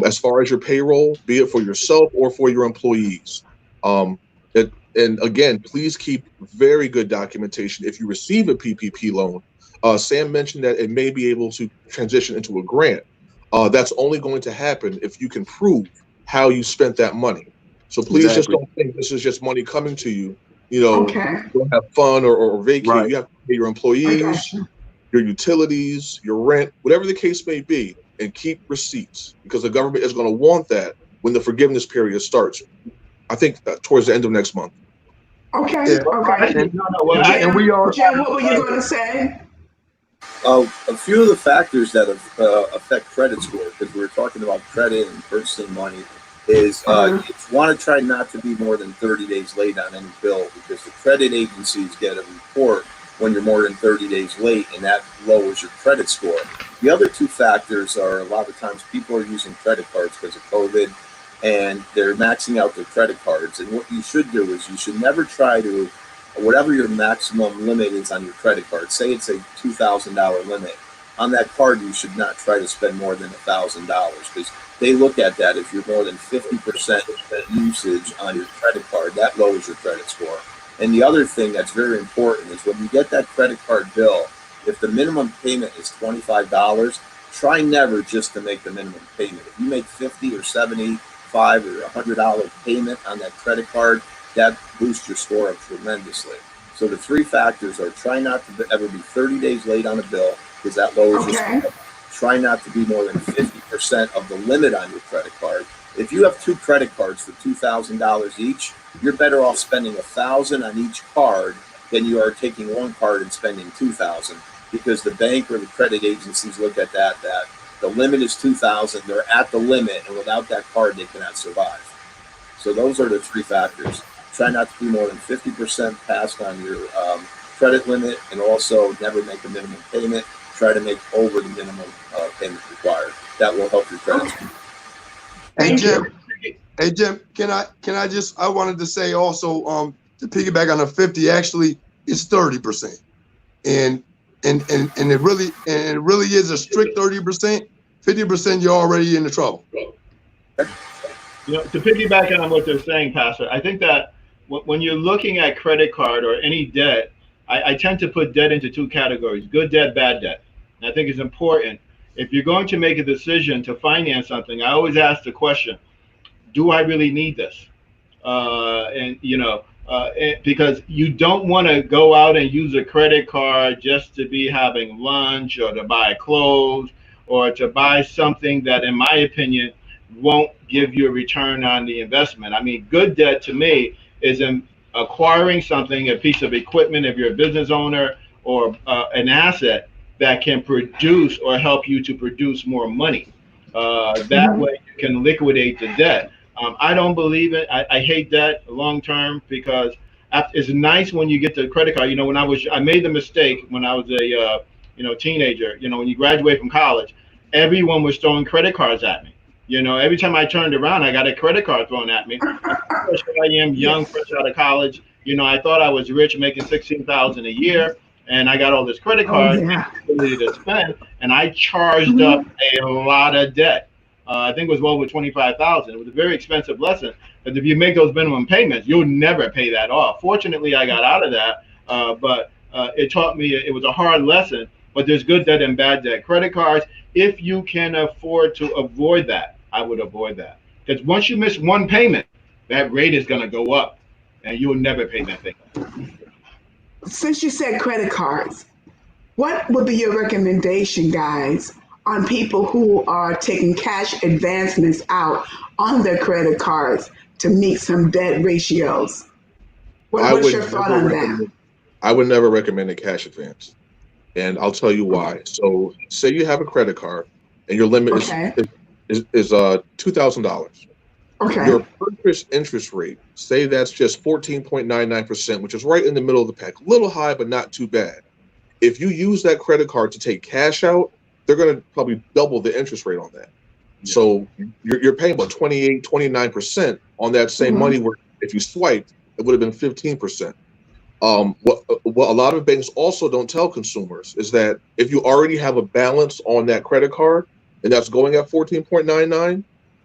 as far as your payroll, be it for yourself or for your employees. And again, please keep very good documentation. If you receive a PPP loan, Sam mentioned that it may be able to transition into a grant. That's only going to happen if you can prove how you spent that money. So please just don't think this is just money coming to you. Don't have fun or vacate. Right. You have to pay your employees, your utilities, your rent, whatever the case may be, and keep receipts, because the government is going to want that when the forgiveness period starts. I think towards the end of next month. Okay. And we are. Jim, what were you going to say? A few of the factors that affect credit score, because we were talking about credit and purchasing money. is Uh-huh. you want to try not to be more than 30 days late on any bill, because the credit agencies get a report when you're more than 30 days late, and that lowers your credit score. The other two factors are, a lot of times people are using credit cards because of COVID, and they're maxing out their credit cards. And what you should do is you should never try to, whatever your maximum limit is on your credit card, say it's a $2,000 limit, on that card you should not try to spend more than $1,000, because they look at that. If you're more than 50% usage on your credit card, that lowers your credit score. And the other thing that's very important is when you get that credit card bill, if the minimum payment is $25, try never just to make the minimum payment. If you make $50 or $75 or $100 payment on that credit card, that boosts your score up tremendously. So the three factors are: try not to ever be 30 days late on a bill, because that lowers your Okay. score. Try not to be more than 50% of the limit on your credit card. If you have two credit cards for $2,000 each, you're better off spending $1,000 on each card than you are taking one card and spending $2,000, because the bank or the credit agencies look at that the limit is $2,000, they're at the limit, and without that card they cannot survive. So those are the three factors. Try not to be more than 50% passed on your credit limit, and also never make a minimum payment. Try to make over the minimum payment required. That will help your credit score. Hey Thank Jim, you. hey Jim, can I just, I wanted to say also, to piggyback on the 50, actually it's 30. And it really is a strict 30%. 50% you're already in the trouble. You know, to piggyback on what they're saying, Pastor, I think that when you're looking at credit card or any debt, I tend to put debt into two categories: good debt, bad debt. And I think it's important. If you're going to make a decision to finance something, I always ask the question, do I really need this? Because you don't want to go out and use a credit card just to be having lunch, or to buy clothes, or to buy something that, in my opinion, won't give you a return on the investment. I mean, good debt to me is in acquiring something, a piece of equipment, if you're a business owner, or an asset that can produce or help you to produce more money. That way you can liquidate the debt. I don't believe it. I hate debt long term, because it's nice when you get the credit card. You know, when I made the mistake when I was a teenager. You know, when you graduate from college, everyone was throwing credit cards at me. You know, every time I turned around, I got a credit card thrown at me. Here I am, young, Yes. fresh out of college. You know, I thought I was rich, making $16,000 a year, and I got all this credit Oh, card yeah. ability to spend, and I charged Mhm. up a lot of debt. I think it was well over 25,000. It was a very expensive lesson. But if you make those minimum payments, you'll never pay that off. Fortunately, I got out of that, but it taught me, it was a hard lesson. But there's good debt and bad debt. Credit cards, if you can afford to avoid that, I would avoid that, because once you miss one payment, that rate is going to go up, and you will never pay that thing. Since you said credit cards, what would be your recommendation, guys, on people who are taking cash advancements out on their credit cards to meet some debt ratios? I What's would your thought never on that? recommend. I would never recommend a cash advance, and I'll tell you why. So, say you have a credit card, and your limit Okay. is $2,000. Okay. Your purchase interest rate, say that's just 14.99%, which is right in the middle of the pack, a little high, but not too bad. If you use that credit card to take cash out, they're going to probably double the interest rate on that. Yeah. So you're paying about 28, 29% on that same Mhm. money, where if you swiped, it would have been 15%. What a lot of banks also don't tell consumers is that if you already have a balance on that credit card and that's going at 14.99,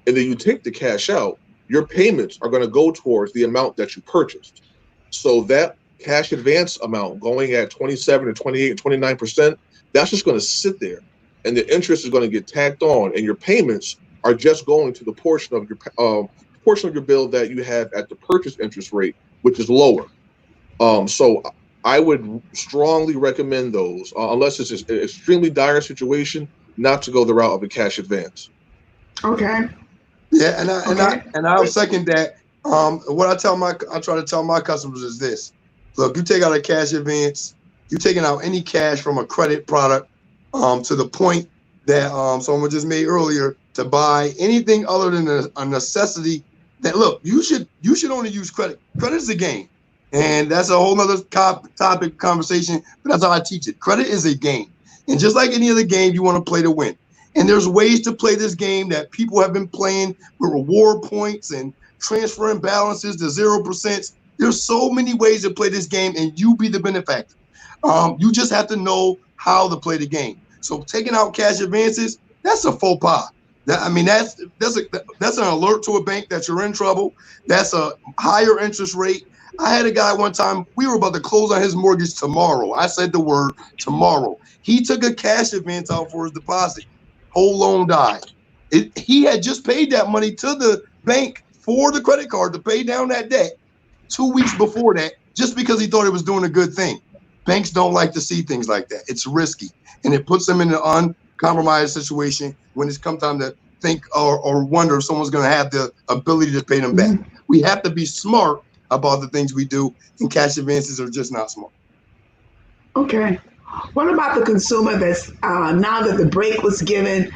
and then you take the cash out, your payments are going to go towards the amount that you purchased. So that cash advance amount going at 27 or 28 and 29%, that's just going to sit there, and the interest is going to get tacked on, and your payments are just going to the portion of your bill that you have at the purchase interest rate, which is lower. So I would strongly recommend those, unless it's an extremely dire situation, not to go the route of a cash advance. Okay. Yeah, Okay. I'll second that. What I try to tell my customers is this: look, you take out a cash advance, you taking out any cash from a credit product, to the point that someone just made earlier, to buy anything other than a necessity. That look, you should only use credit. Credit is a game, and that's a whole nother topic conversation. But that's how I teach it. Credit is a game, and just like any other game, you want to play to win. And there's ways to play this game that people have been playing with reward points and transferring balances to 0%. There's so many ways to play this game, and you be the benefactor. You just have to know how to play the game. So taking out cash advances, that's a faux pas. That's an alert to a bank that you're in trouble. That's a higher interest rate. I had a guy one time, we were about to close on his mortgage tomorrow. I said the word tomorrow. He took a cash advance out for his deposit. Whole loan died. He had just paid that money to the bank for the credit card to pay down that debt 2 weeks before that, just because he thought he was doing a good thing. Banks don't like to see things like that. It's risky, and it puts them in an uncompromised situation when it's come time to think or wonder if someone's going to have the ability to pay them back. We have to be smart about the things we do, and cash advances are just not smart. Okay. What about the consumer that's now that the break was given,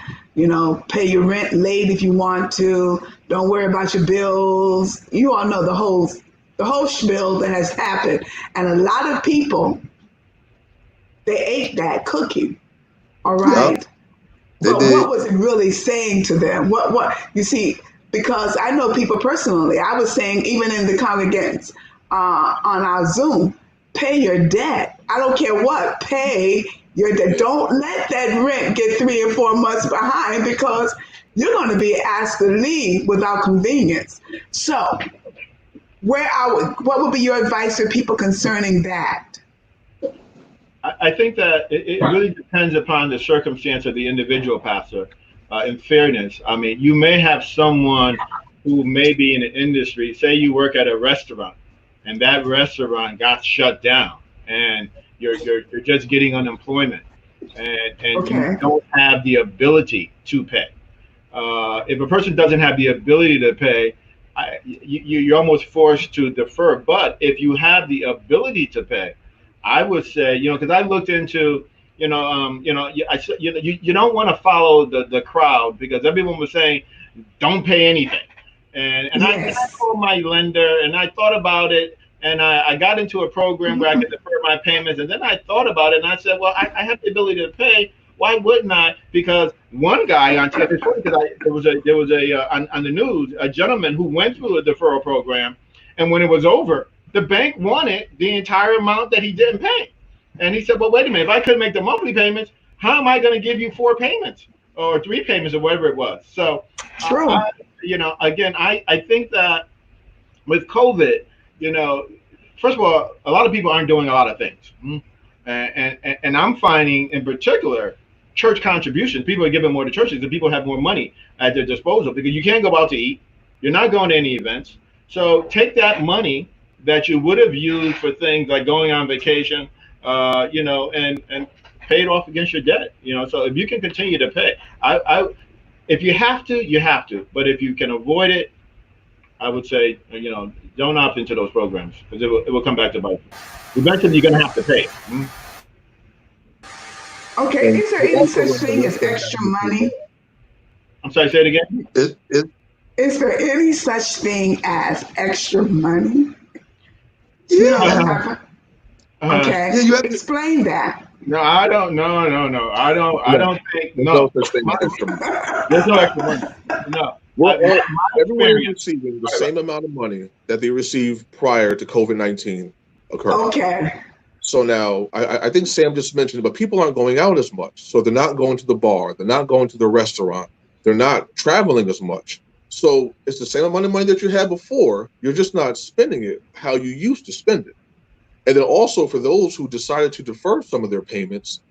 pay your rent late if you want to, don't worry about your bills. You all know the whole spiel that has happened. And a lot of people, they ate that cookie. All right. Yep. But what was it really saying to them? What you see, because I know people personally, I was saying even in the congregants on our Zoom, pay your debt. I don't care what, pay your debt. Don't let that rent get 3 or 4 months behind, because you're going to be asked to leave without convenience. So what would be your advice for people concerning that? I think that it really depends upon the circumstance of the individual, Pastor. In fairness, I mean, you may have someone who may be in the industry, say you work at a restaurant, and that restaurant got shut down, and you're just getting unemployment, and you don't have the ability to pay. If a person doesn't have the ability to pay, you're almost forced to defer. But if you have the ability to pay, I would say, because I looked into, you don't want to follow the crowd, because everyone was saying, don't pay anything. And yes. I called my lender, and I thought about it, and I got into a program where I could defer my payments. And then I thought about it, and I said, well, I have the ability to pay. Why wouldn't I? Because one guy on TV, there was on the news, a gentleman who went through a deferral program, and when it was over, the bank wanted the entire amount that he didn't pay. And he said, well, wait a minute, if I couldn't make the monthly payments, how am I going to give you 4 payments or 3 payments or whatever it was? So, true. Again, I think that with COVID, first of all, a lot of people aren't doing a lot of things. And I'm finding in particular, church contributions, people are giving more to churches because people have more money at their disposal, because you can't go out to eat. You're not going to any events. So take that money that you would have used for things like going on vacation, and pay it off against your debt. So if you can continue to pay, if you have to, you have to. But if you can avoid it, I would say, don't opt into those programs, because it will come back to bite you. Eventually, you're going to have to pay. Okay, is there any such thing as extra money? I'm sorry, say it again. Is there any such thing as extra money? Yeah. Okay. Yeah, you have to explain that. No, I don't. No. I don't think. No. There's no extra money. No. Well, everyone is receiving the same amount of money that they received prior to COVID-19 occurring. Okay. So now, I think Sam just mentioned it, but people aren't going out as much. So they're not going to the bar. They're not going to the restaurant. They're not traveling as much. So it's the same amount of money that you had before. You're just not spending it how you used to spend it. And then also for those who decided to defer some of their payments,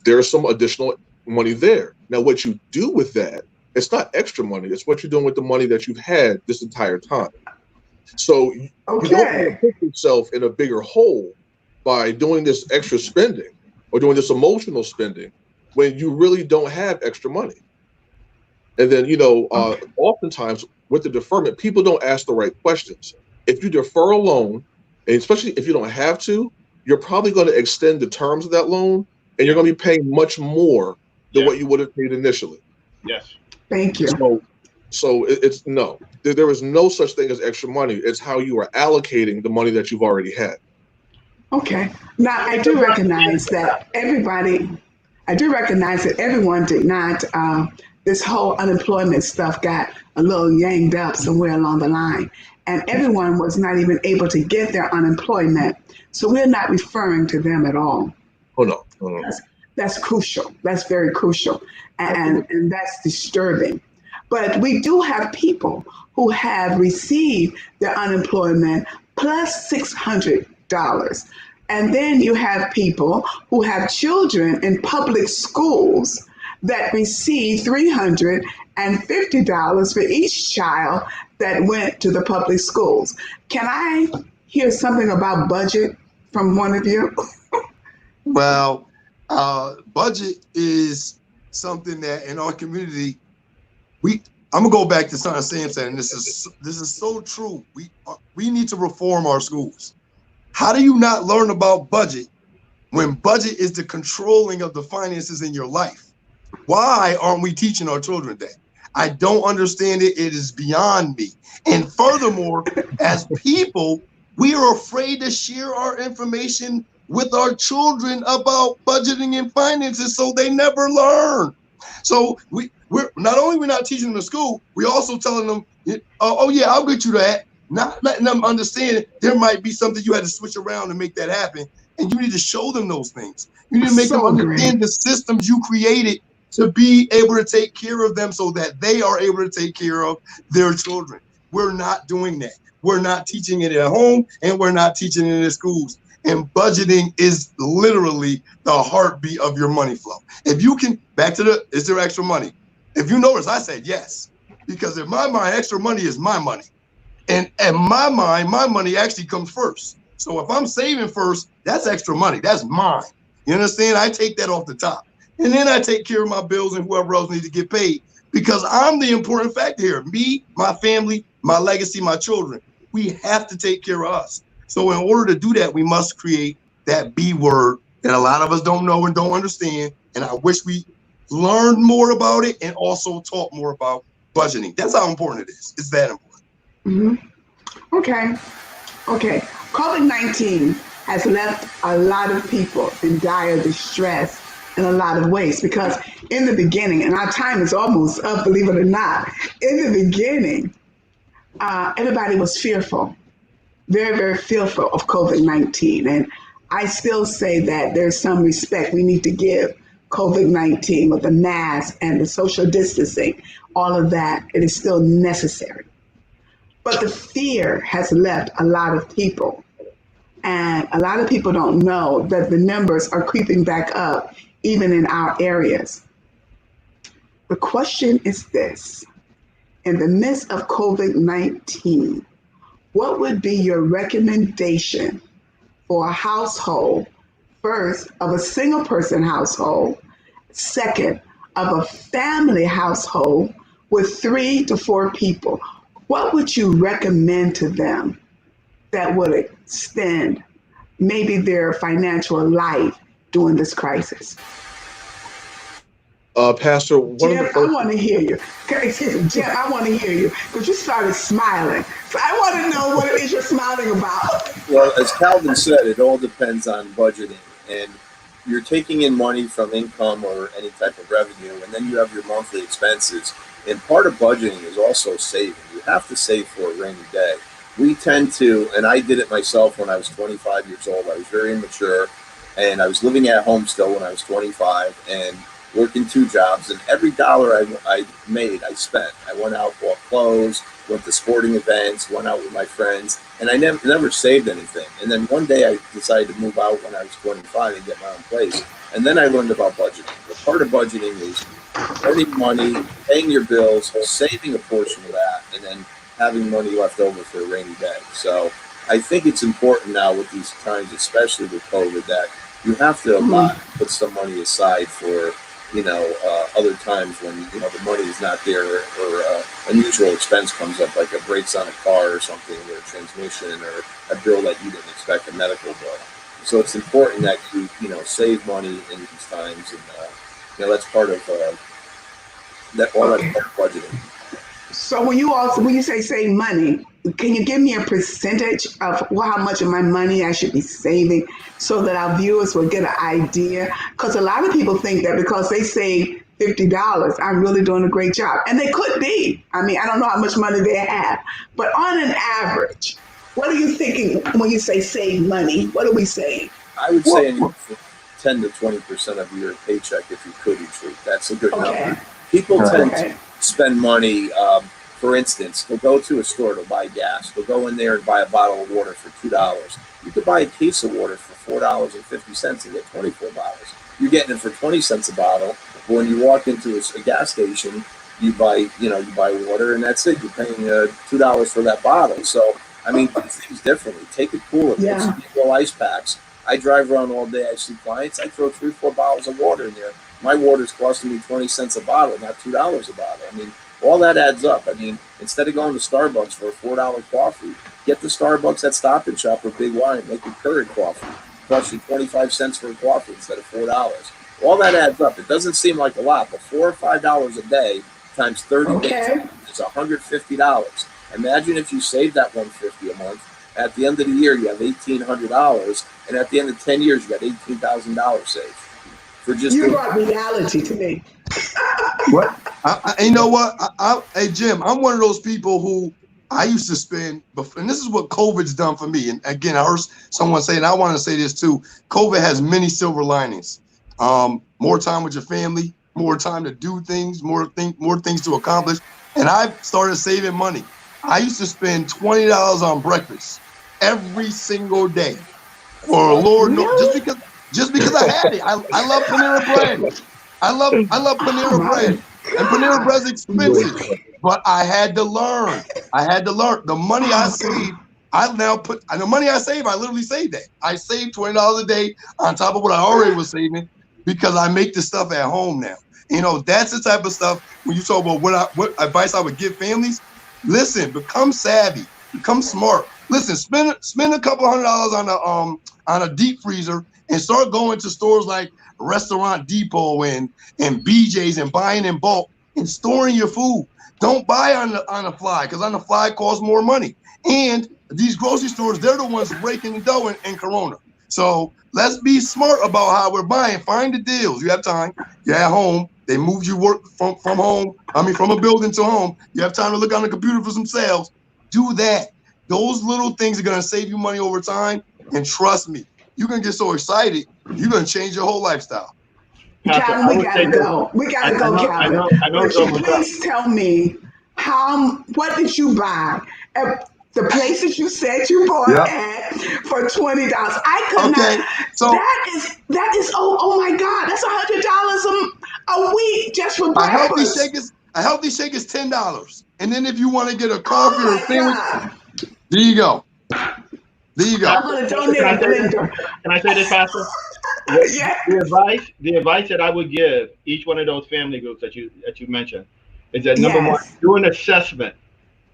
there's some additional money there. Now, what you do with that, it's not extra money. It's what you're doing with the money that you've had this entire time. So you don't want to put yourself in a bigger hole by doing this extra spending or doing this emotional spending when you really don't have extra money. And then, oftentimes with the deferment, people don't ask the right questions. If you defer a loan, and especially if you don't have to, you're probably going to extend the terms of that loan, and you're going to be paying much more than what you would have paid initially. Yes. Thank you. It's no. There is no such thing as extra money. It's how you are allocating the money that you've already had. Okay. Now, I do recognize that everyone did not, this whole unemployment stuff got a little yanked up somewhere along the line. And everyone was not even able to get their unemployment. So we're not referring to them at all. Oh no, no, no. That's crucial. That's very crucial. And that's disturbing. But we do have people who have received their unemployment plus $600. And then you have people who have children in public schools that receive $350 for each child that went to the public schools. Can I hear something about budget from one of you? Well, budget is something that in our community, I'm gonna go back to something Sam said, and this is so true. We need to reform our schools. How do you not learn about budget when budget is the controlling of the finances in your life? Why aren't we teaching our children that? I don't understand it. It is beyond me. And furthermore, as people, we are afraid to share our information with our children about budgeting and finances, so they never learn. So we're not only we're not teaching them in school, we're also telling them, oh yeah, I'll get you that. Not letting them understand there might be something you had to switch around to make that happen. And you need to show them those things. You need to make them understand the systems you created to be able to take care of them so that they are able to take care of their children. We're not doing that. We're not teaching it at home, and we're not teaching it in the schools. And budgeting is literally the heartbeat of your money flow. If you can, is there extra money? If you notice, I said yes, because in my mind, extra money is my money. And in my mind, my money actually comes first. So if I'm saving first, that's extra money. That's mine. You understand? I take that off the top. And then I take care of my bills and whoever else needs to get paid, because I'm the important factor here. Me, my family, my legacy, my children. We have to take care of us. So in order to do that, we must create that B word that a lot of us don't know and don't understand. And I wish we learned more about it and also taught more about budgeting. That's how important it is. It's that important. Mm-hmm. Okay. COVID-19 has left a lot of people in dire distress in a lot of ways, because in the beginning, and our time is almost up, believe it or not, in the beginning, everybody was fearful, very, very fearful of COVID-19. And I still say that there's some respect we need to give COVID-19 with the mask and the social distancing, all of that. It is still necessary. But the fear has left a lot of people. And a lot of people don't know that the numbers are creeping back up, even in our areas. The question is this: in the midst of COVID-19, what would be your recommendation for a household, first, of a single person household, second, of a family household with 3 to 4 people? What would you recommend to them that would extend maybe their financial life during this crisis? Pastor, Jim, I want to hear you. Jim, I want to hear you, because you started smiling. So I want to know what it is you're smiling about. Well, as Calvin said, it all depends on budgeting. And you're taking in money from income or any type of revenue, and then you have your monthly expenses. And part of budgeting is also saving. You have to save for a rainy day. We tend to, and I did it myself when I was 25 years old. I was very immature, and I was living at home still when I was 25, and working 2 jobs, and every dollar I made, I spent. I went out, bought clothes, went to sporting events, went out with my friends, and I never saved anything. And then one day I decided to move out when I was 25 and get my own place. And then I learned about budgeting. But part of budgeting is earning money, paying your bills, saving a portion of that, and then having money left over for a rainy day. So I think it's important now with these times, especially with COVID, that you have to put some money aside for other times when, the money is not there, or unusual expense comes up, like a brakes on a car or something, or a transmission, or a bill that you didn't expect, a medical bill. So it's important that you, save money in these times. And, that's part of all that's budgeting. So when you say save money, can you give me a percentage of how much of my money I should be saving so that our viewers will get an idea? Because a lot of people think that because they save $50, I'm really doing a great job, and they could be. I mean, I don't know how much money they have, but on an average, what are you thinking when you say save money? What do we say? I would say anywhere from 10 to 20% of your paycheck if you could each week. That's a good number. People tend to spend money. For instance, they'll go to a store to buy gas. They'll go in there and buy a bottle of water for $2. You could buy a case of water for $4.50 and get 24 bottles. You're getting it for 20 cents a bottle. But when you walk into a gas station, you buy water, and that's it. You're paying $2 for that bottle. So, I mean, do things differently. Take a cooler, put some little ice packs. I drive around all day. I see clients. I throw 3-4 bottles of water in there. My water's costing me 20 cents a bottle, not $2 a bottle. I mean, all that adds up. I mean, instead of going to Starbucks for a $4 coffee, get the Starbucks at Stop and Shop or Big Y and make a Keurig coffee. Cost you 25 cents for a coffee instead of $4. All that adds up. It doesn't seem like a lot, but $4 or $5 a day times 30 days is $150. Imagine if you saved that $150 a month. At the end of the year, you have $1,800, and at the end of 10 years, you got $18,000 saved. For just you brought reality to me. What? You know what? Hey, Jim, I'm one of those people who I used to spend, and this is what COVID's done for me. And again, I heard someone say, and I want to say this too, COVID has many silver linings. More time with your family, more time to do things, more things to accomplish. And I've started saving money. I used to spend $20 on breakfast every single day. For Lord knows, just because I had it. I love Panera Bread. I love Panera Bread. And Panera Bread's expensive. But I had to learn. The money I saved, the money I save, I literally saved that. I saved $20 a day on top of what I already was saving because I make this stuff at home now. You know, that's the type of stuff when you talk about what advice I would give families. Listen, become savvy, become smart. Listen, spend a couple $100 on a deep freezer and start going to stores like Restaurant Depot and BJ's and buying in bulk and storing your food. Don't buy on the fly, because on the fly costs more money. And these grocery stores, they're the ones breaking the dough in Corona. So let's be smart about how we're buying. Find the deals. You have time. You're at home. They moved you work from home. From a building to home. You have time to look on the computer for some sales. Do that. Those little things are going to save you money over time. And trust me, you're going to get so excited, you're going to change your whole lifestyle. Calvin, we gotta go. We gotta go, Calvin. Would you please tell me what did you buy at the places you said you bought at for $20? I could not. So that is oh my God, that's $100 a week just for breakfast. A healthy shake is $10, and then if you want to get a coffee or a sandwich, there you go. I'm gonna donate a blender. Can I say this, Pastor? The advice that I would give each one of those family groups that you mentioned is that number one, do an assessment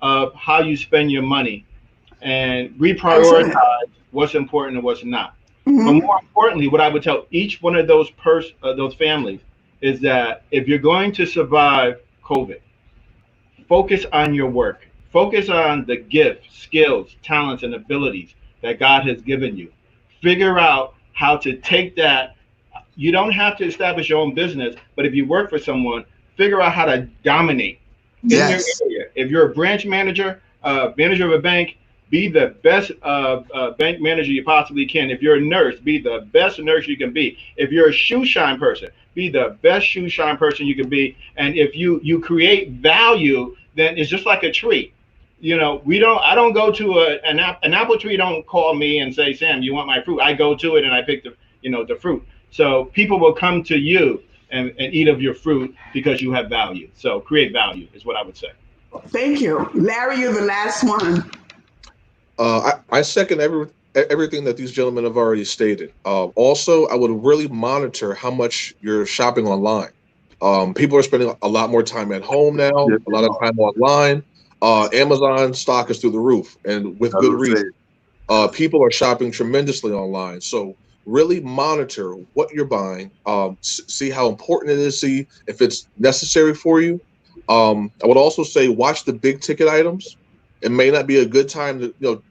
of how you spend your money and reprioritize what's important and what's not. Mm-hmm. But more importantly, what I would tell each one of those families is that if you're going to survive COVID, focus on your work. Focus on the gifts, skills, talents, and abilities that God has given you. Figure out how to take that. You don't have to establish your own business, but if you work for someone, figure out how to dominate in your area. If you're a branch manager, manager of a bank, be the best bank manager you possibly can. If you're a nurse, be the best nurse you can be. If you're a shoe shine person, be the best shoe shine person you can be. And if you create value, then it's just like a tree. You know, I don't go to an apple tree. Don't call me and say, Sam, you want my fruit? I go to it and I pick the fruit. So people will come to you and eat of your fruit because you have value. So create value is what I would say. Thank you. Larry, you're the last one. I second everything that these gentlemen have already stated. Also, I would really monitor how much you're shopping online. People are spending a lot more time at home now, a lot of time online. Amazon stock is through the roof, and with good reason. People are shopping tremendously online. So really monitor what you're buying, see how important it is, see if it's necessary for you, I would also say watch the big ticket items. It may not be a good time to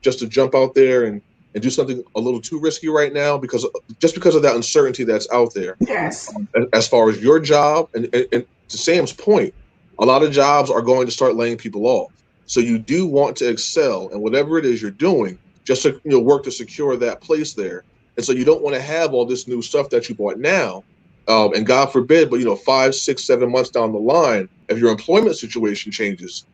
just to jump out there and do something a little too risky right now because of that uncertainty that's out there. Yes. As far as your job and to Sam's point, a lot of jobs are going to start laying people off. So you do want to excel in whatever it is you're doing, just to work to secure that place there. And so you don't want to have all this new stuff that you bought now. And God forbid, but 5, 6, 7 months down the line, if your employment situation changes,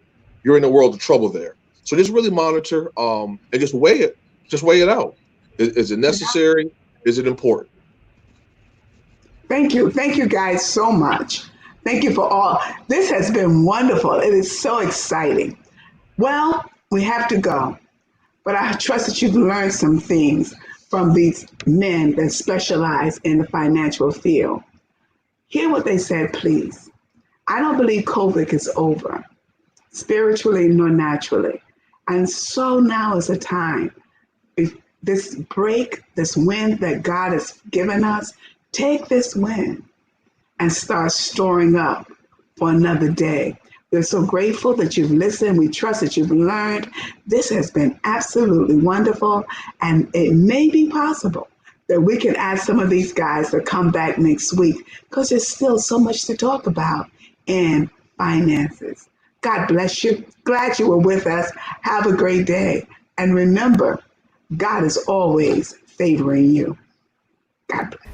you're in a world of trouble there. So just really monitor and just weigh it. Just weigh it out. Is it necessary? Is it important? Thank you. Thank you guys so much. Thank you for all. This has been wonderful. It is so exciting. Well, we have to go, but I trust that you've learned some things from these men that specialize in the financial field. Hear what they said, please. I don't believe COVID is over, spiritually nor naturally. And so now is the time. If this break, this win that God has given us, take this win and start storing up for another day. We're so grateful that you've listened. We trust that you've learned. This has been absolutely wonderful. And it may be possible that we can ask some of these guys to come back next week because there's still so much to talk about in finances. God bless you. Glad you were with us. Have a great day. And remember, God is always favoring you. God bless.